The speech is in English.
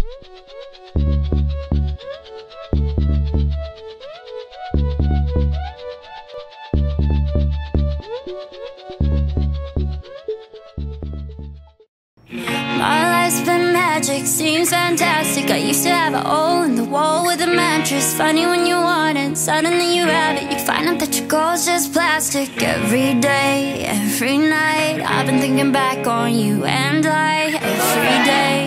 My life's been magic, seems fantastic. I used to have a hole in the wall with a mattress. Funny when you want it, suddenly you have it. You find out that your goal's just plastic. Every day, every night, I've been thinking back on you and I. Every day